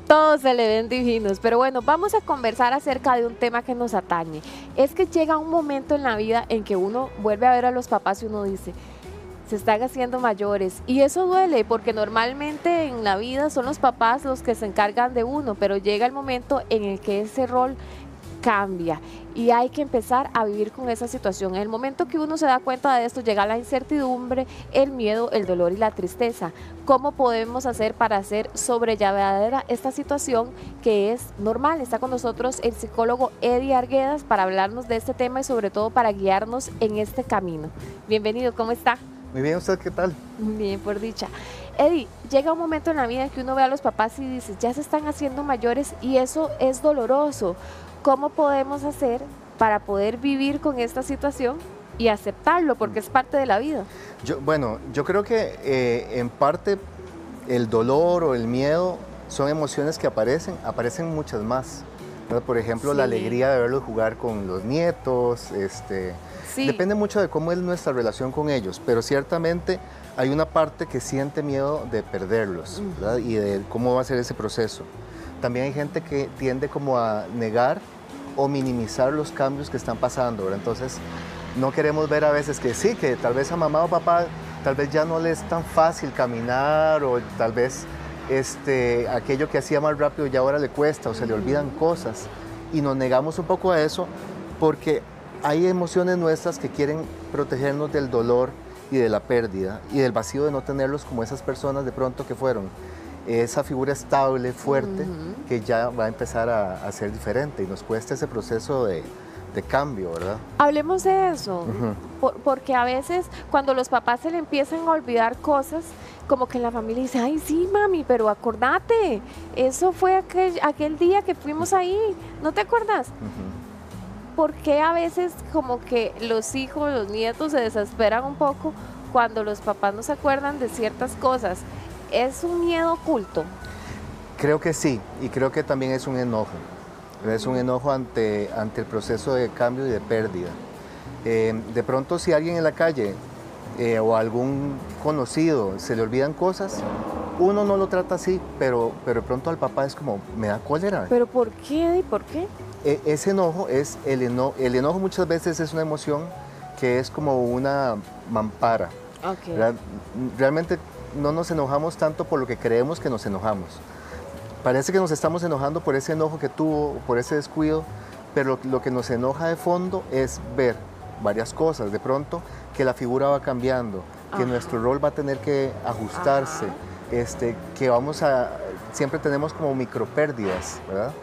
Todos se le ven divinos, pero bueno, vamos a conversar acerca de un tema que nos atañe. Es que llega un momento en la vida en que uno vuelve a ver a los papás y uno dice, se están haciendo mayores y eso duele porque normalmente en la vida son los papás los que se encargan de uno, pero llega el momento en el que ese rol cambia y hay que empezar a vivir con esa situación. En el momento que uno se da cuenta de esto, llega la incertidumbre, el miedo, el dolor y la tristeza. ¿Cómo podemos hacer para hacer sobrellevadera esta situación que es normal? Está con nosotros el psicólogo Eddie Arguedas para hablarnos de este tema y sobre todo para guiarnos en este camino. Bienvenido, ¿cómo está? Muy bien, ¿usted qué tal? Bien, por dicha. Eddie, llega un momento en la vida en que uno ve a los papás y dice, ya se están haciendo mayores y eso es doloroso. ¿Cómo podemos hacer para poder vivir con esta situación y aceptarlo? Porque es parte de la vida. Yo creo que en parte el dolor o el miedo son emociones que aparecen muchas más, ¿verdad? Por ejemplo, Sí. la alegría de verlos jugar con los nietos, Sí. depende mucho de cómo es nuestra relación con ellos, pero ciertamente hay una parte que siente miedo de perderlos, ¿verdad? Y de cómo va a ser ese proceso. También hay gente que tiende como a negar o minimizar los cambios que están pasando, ¿verdad? Entonces, no queremos ver a veces que sí, que tal vez a mamá o papá tal vez ya no le es tan fácil caminar o tal vez aquello que hacía más rápido ya ahora le cuesta o se le olvidan cosas y nos negamos un poco a eso porque hay emociones nuestras que quieren protegernos del dolor y de la pérdida y del vacío de no tenerlos como esas personas de pronto que fueron esa figura estable, fuerte, que ya va a empezar a ser diferente y nos cuesta ese proceso de cambio, ¿verdad? Hablemos de eso, porque a veces cuando los papás se le empiezan a olvidar cosas, como que la familia dice, ay sí mami, pero acordate, eso fue aquel día que fuimos ahí, ¿no te acuerdas? ¿Por qué a veces como que los hijos, los nietos se desesperan un poco cuando los papás no se acuerdan de ciertas cosas? ¿Es un miedo oculto? Creo que sí, y creo que también es un enojo. Es un enojo ante el proceso de cambio y de pérdida. De pronto si alguien en la calle o algún conocido se le olvidan cosas, uno no lo trata así, pero de pronto al papá es como, me da cólera. ¿Pero por qué, Eddie? ¿Por qué? Ese enojo es el enojo muchas veces es una emoción que es como una mampara. Okay. Realmente no nos enojamos tanto por lo que creemos que nos enojamos. Parece que nos estamos enojando por ese enojo que tuvo, por ese descuido, pero lo que nos enoja de fondo es ver varias cosas. De pronto que la figura va cambiando, que nuestro rol va a tener que ajustarse, que siempre tenemos como micropérdidas, ¿verdad?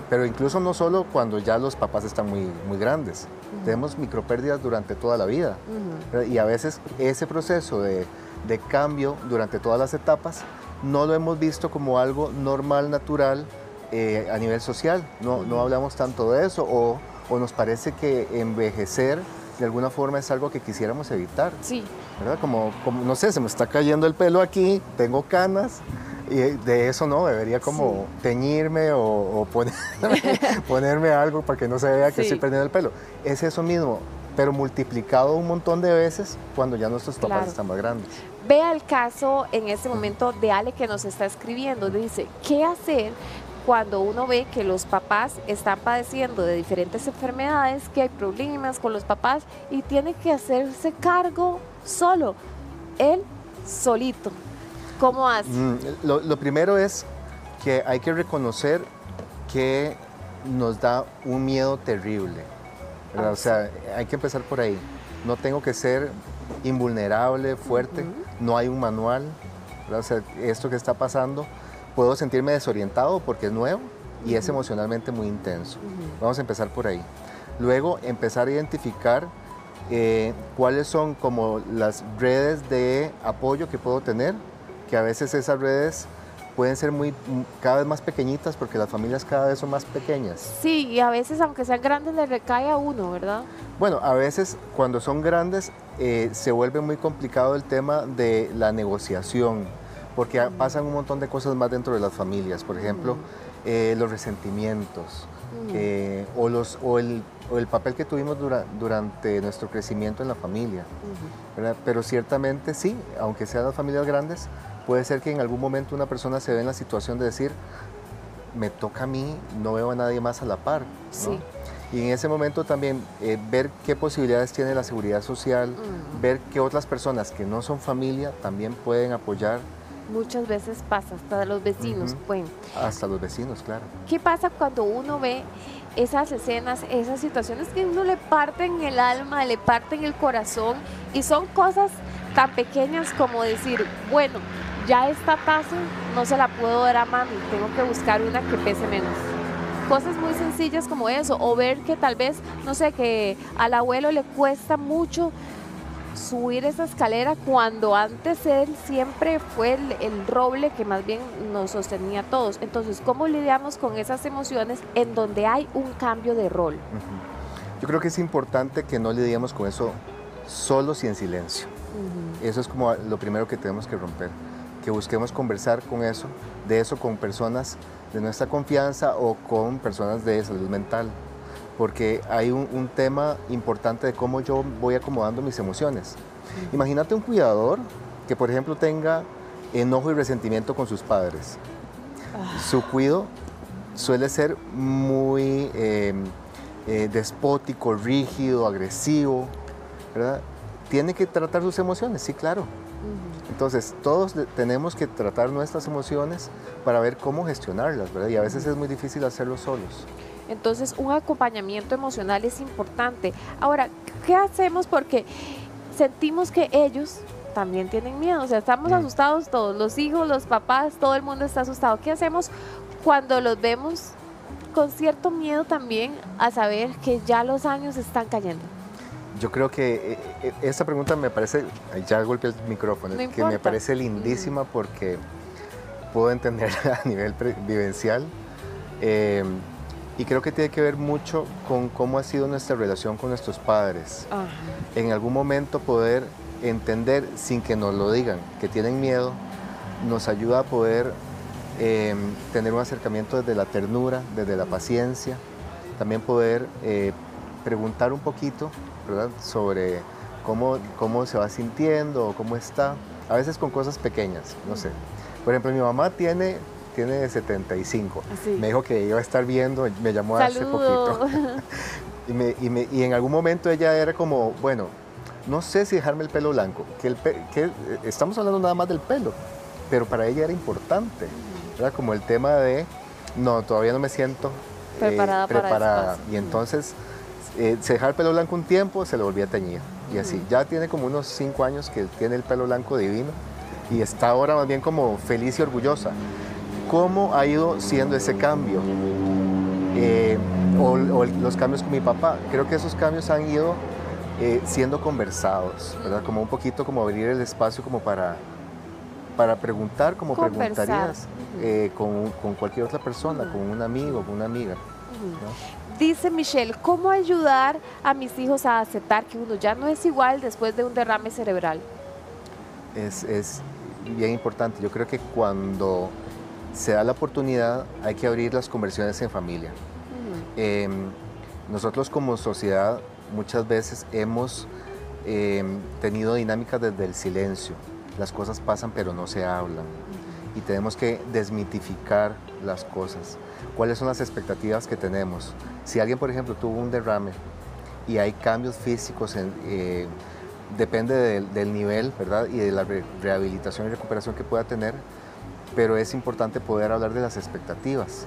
Pero incluso no solo cuando ya los papás están muy grandes, tenemos micropérdidas durante toda la vida. Y a veces ese proceso de cambio durante todas las etapas no lo hemos visto como algo normal, natural a nivel social. No hablamos tanto de eso o nos parece que envejecer de alguna forma es algo que quisiéramos evitar. Sí. ¿Verdad? Como, no sé, se me está cayendo el pelo aquí, tengo canas. Y de eso no, debería como teñirme o ponerme algo para que no se vea que estoy perdiendo el pelo. Es eso mismo, pero multiplicado un montón de veces cuando ya nuestros papás están más grandes. Vea el caso en este momento de Ale que nos está escribiendo. Dice, ¿qué hacer cuando uno ve que los papás están padeciendo de diferentes enfermedades, que hay problemas con los papás y tiene que hacerse cargo solo, él solito? ¿Cómo hace? Lo primero es que hay que reconocer que nos da un miedo terrible, ¿verdad? O sea, hay que empezar por ahí. No tengo que ser invulnerable, fuerte, no hay un manual, ¿verdad? O sea, esto que está pasando, puedo sentirme desorientado porque es nuevo y es emocionalmente muy intenso. Vamos a empezar por ahí. Luego, empezar a identificar cuáles son como las redes de apoyo que puedo tener, que a veces esas redes pueden ser cada vez más pequeñitas porque las familias cada vez son más pequeñas. Sí, y a veces aunque sean grandes le recae a uno, ¿verdad? Bueno, a veces cuando son grandes se vuelve muy complicado el tema de la negociación porque pasan un montón de cosas más dentro de las familias, por ejemplo, los resentimientos o el papel que tuvimos durante nuestro crecimiento en la familia. ¿Verdad? Pero ciertamente sí, aunque sean las familias grandes, Puede ser que en algún momento una persona se ve en la situación de decir, me toca a mí, no veo a nadie más a la par, ¿no? Sí. Y en ese momento también ver qué posibilidades tiene la seguridad social, ver que otras personas que no son familia también pueden apoyar. Muchas veces pasa, hasta los vecinos. Bueno, hasta los vecinos, claro. ¿qué pasa cuando uno ve esas escenas, esas situaciones que a uno le parten el alma, le parten el corazón y son cosas tan pequeñas como decir, bueno, ya esta taza no se la puedo dar a mami, tengo que buscar una que pese menos? Cosas muy sencillas como eso, o ver que tal vez, no sé, que al abuelo le cuesta mucho subir esa escalera cuando antes él siempre fue el roble que más bien nos sostenía a todos. Entonces, ¿cómo lidiamos con esas emociones en donde hay un cambio de rol? Yo creo que es importante que no lidiemos con eso solos y en silencio. Eso es como lo primero que tenemos que romper, que busquemos conversar de eso con personas de nuestra confianza o con personas de salud mental, porque hay un tema importante de cómo yo voy acomodando mis emociones. Imagínate un cuidador que, por ejemplo, tenga enojo y resentimiento con sus padres. Su cuido suele ser muy despótico, rígido, agresivo, ¿verdad? Tiene que tratar sus emociones, sí, claro. Entonces, todos tenemos que tratar nuestras emociones para ver cómo gestionarlas, ¿verdad? Y a veces es muy difícil hacerlo solos. Entonces, un acompañamiento emocional es importante. Ahora, ¿qué hacemos? Porque sentimos que ellos también tienen miedo. O sea, estamos asustados todos, los hijos, los papás, todo el mundo está asustado. ¿Qué hacemos cuando los vemos con cierto miedo también a saber que ya los años están cayendo? Yo creo que esta pregunta me parece, ya golpeé el micrófono, No que me parece lindísima porque puedo entenderla a nivel vivencial y creo que tiene que ver mucho con cómo ha sido nuestra relación con nuestros padres. En algún momento poder entender, sin que nos lo digan, que tienen miedo, nos ayuda a poder tener un acercamiento desde la ternura, desde la paciencia, también poder preguntar un poquito, ¿verdad?, sobre cómo se va sintiendo o cómo está, a veces con cosas pequeñas, no sé. Por ejemplo, mi mamá tiene 75, me dijo que iba a estar viendo, me llamó hace poquito. y en algún momento ella era como, bueno, no sé si dejarme el pelo blanco, que estamos hablando nada más del pelo, pero para ella era importante, ¿verdad? Como el tema de, no, todavía no me siento preparada. Para y entonces se dejaba el pelo blanco un tiempo, se lo volvía a teñir y así. Ya tiene como unos 5 años que tiene el pelo blanco divino y está ahora más bien como feliz y orgullosa. ¿Cómo ha ido siendo ese cambio? O los cambios con mi papá. Creo que esos cambios han ido siendo conversados, ¿verdad? Como un poquito como abrir el espacio como para preguntar, como preguntarías con cualquier otra persona, con un amigo, con una amiga, ¿no? Dice Michelle, ¿cómo ayudar a mis hijos a aceptar que uno ya no es igual después de un derrame cerebral? Es bien importante. Yo creo que cuando se da la oportunidad hay que abrir las conversaciones en familia. Nosotros como sociedad muchas veces hemos tenido dinámicas desde el silencio. Las cosas pasan pero no se hablan. Y tenemos que desmitificar las cosas. ¿Cuáles son las expectativas que tenemos? Si alguien, por ejemplo, tuvo un derrame y hay cambios físicos, depende del nivel, ¿verdad? Y de la rehabilitación y recuperación que pueda tener, pero es importante poder hablar de las expectativas.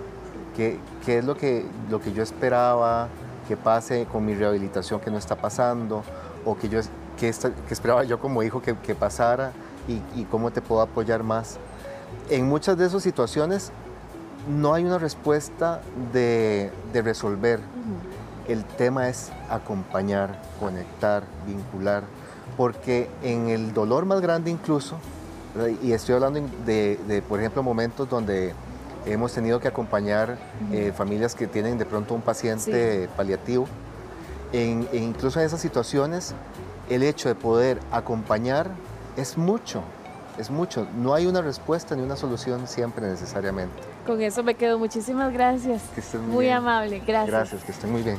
¿Qué es lo que yo esperaba que pase con mi rehabilitación que no está pasando? O que esperaba yo como hijo que pasara y cómo te puedo apoyar más. En muchas de esas situaciones no hay una respuesta de resolver. El tema es acompañar, conectar, vincular, porque en el dolor más grande incluso, ¿verdad? Y estoy hablando de, por ejemplo, momentos donde hemos tenido que acompañar familias que tienen de pronto un paciente paliativo, incluso en esas situaciones, el hecho de poder acompañar es mucho. No hay una respuesta ni una solución siempre necesariamente. Con eso me quedo. Muchísimas gracias. Que estén muy bien. amable. Gracias. Gracias, que estén muy bien.